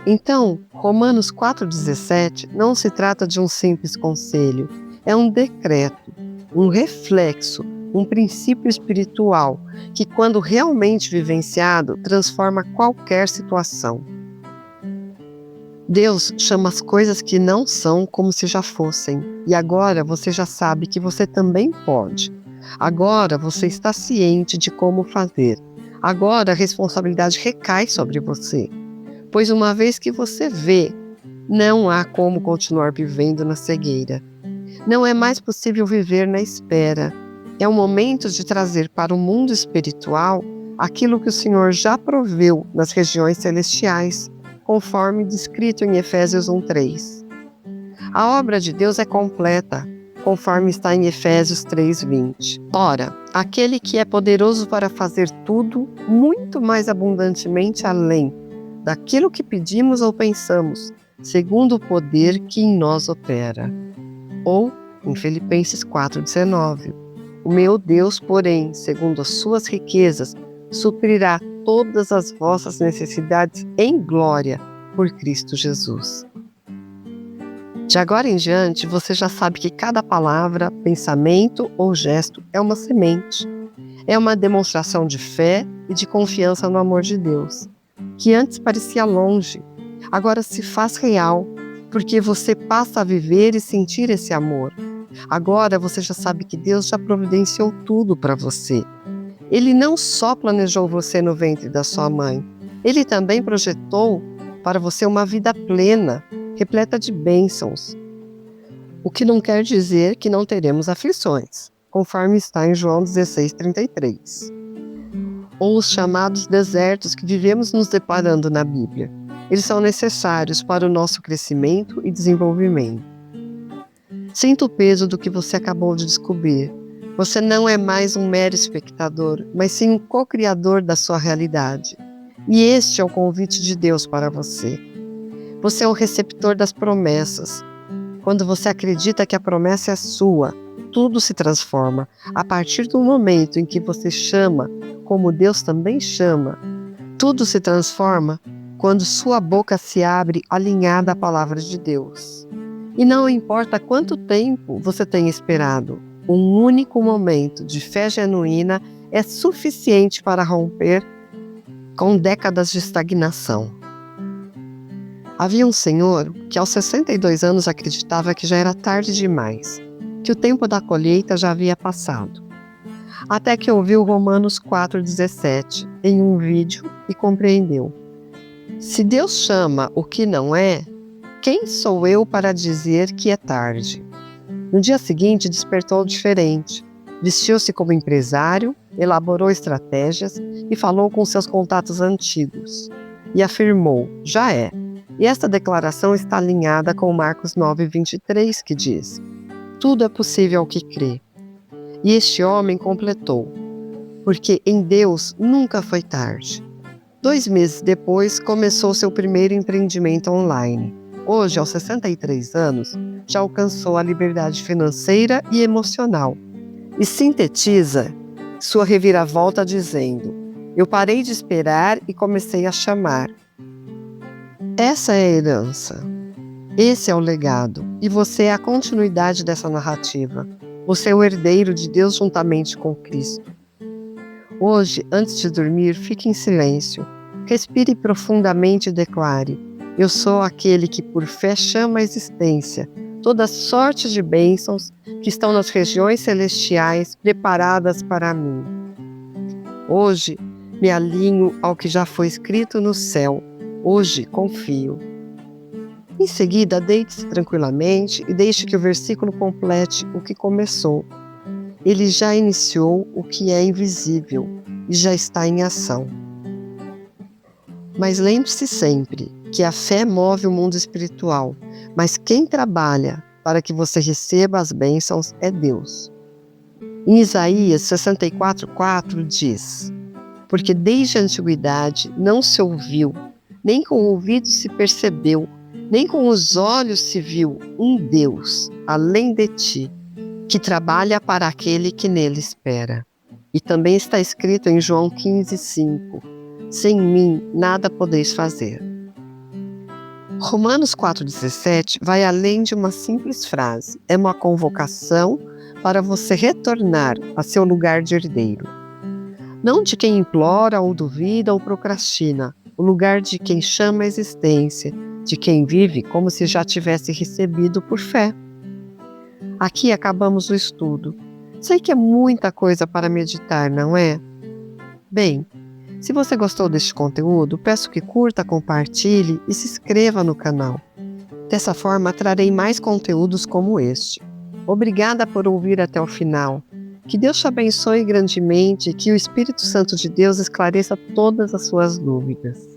Speaker 1: Então, Romanos 4:17 não se trata de um simples conselho, é um decreto, um reflexo, um princípio espiritual que, quando realmente vivenciado, transforma qualquer situação. Deus chama as coisas que não são como se já fossem. E agora você já sabe que você também pode. Agora você está ciente de como fazer. Agora a responsabilidade recai sobre você. Pois uma vez que você vê, não há como continuar vivendo na cegueira. Não é mais possível viver na espera. É o momento de trazer para o mundo espiritual aquilo que o Senhor já proveu nas regiões celestiais, conforme descrito em Efésios 1:3. A obra de Deus é completa, conforme está em Efésios 3:20. Ora, aquele que é poderoso para fazer tudo, muito mais abundantemente além daquilo que pedimos ou pensamos, segundo o poder que em nós opera. Ou, em Filipenses 4:19, o meu Deus, porém, segundo as suas riquezas, suprirá todas as vossas necessidades em glória por Cristo Jesus. De agora em diante, você já sabe que cada palavra, pensamento ou gesto é uma semente. É uma demonstração de fé e de confiança no amor de Deus, que antes parecia longe, agora se faz real, porque você passa a viver e sentir esse amor. Agora você já sabe que Deus já providenciou tudo para você. Ele não só planejou você no ventre da sua mãe, Ele também projetou para você uma vida plena, repleta de bênçãos. O que não quer dizer que não teremos aflições, conforme está em João 16:33. Ou os chamados desertos que vivemos nos deparando na Bíblia. Eles são necessários para o nosso crescimento e desenvolvimento. Sinta o peso do que você acabou de descobrir. Você não é mais um mero espectador, mas sim um co-criador da sua realidade. E este é o convite de Deus para você. Você é o receptor das promessas. Quando você acredita que a promessa é sua, tudo se transforma. A partir do momento em que você chama, como Deus também chama, tudo se transforma quando sua boca se abre alinhada à palavra de Deus. E não importa quanto tempo você tenha esperado, um único momento de fé genuína é suficiente para romper com décadas de estagnação. Havia um senhor que aos 62 anos acreditava que já era tarde demais, que o tempo da colheita já havia passado. Até que ouviu Romanos 4:17 em um vídeo e compreendeu. Se Deus chama o que não é, quem sou eu para dizer que é tarde? No dia seguinte despertou diferente. Vestiu-se como empresário, elaborou estratégias e falou com seus contatos antigos. E afirmou, já é. E esta declaração está alinhada com Marcos 9:23, que diz, tudo é possível ao que crê. E este homem completou, porque em Deus nunca foi tarde. 2 meses depois, começou seu primeiro empreendimento online. Hoje, aos 63 anos, já alcançou a liberdade financeira e emocional. E sintetiza sua reviravolta dizendo, eu parei de esperar e comecei a chamar. Essa é a herança. Esse é o legado. E você é a continuidade dessa narrativa. Você é o herdeiro de Deus juntamente com Cristo. Hoje, antes de dormir, fique em silêncio. Respire profundamente e declare, eu sou aquele que por fé chama a existência toda sorte de bênçãos que estão nas regiões celestiais preparadas para mim. Hoje, me alinho ao que já foi escrito no céu. Hoje, confio. Em seguida, deite-se tranquilamente e deixe que o versículo complete o que começou. Ele já iniciou o que é invisível e já está em ação. Mas lembre-se sempre que a fé move o mundo espiritual, mas quem trabalha para que você receba as bênçãos é Deus. Em Isaías 64:4 diz, porque desde a antiguidade não se ouviu, nem com o ouvido se percebeu, nem com os olhos se viu um Deus, além de ti, que trabalha para aquele que nele espera. E também está escrito em João 15:5, sem mim nada podeis fazer. Romanos 4:17 vai além de uma simples frase, é uma convocação para você retornar a seu lugar de herdeiro. Não de quem implora ou duvida ou procrastina, o lugar de quem chama a existência, de quem vive como se já tivesse recebido por fé. Aqui acabamos o estudo. Sei que é muita coisa para meditar, não é? Bem, se você gostou deste conteúdo, peço que curta, compartilhe e se inscreva no canal. Dessa forma, trarei mais conteúdos como este. Obrigada por ouvir até o final. Que Deus te abençoe grandemente e que o Espírito Santo de Deus esclareça todas as suas dúvidas.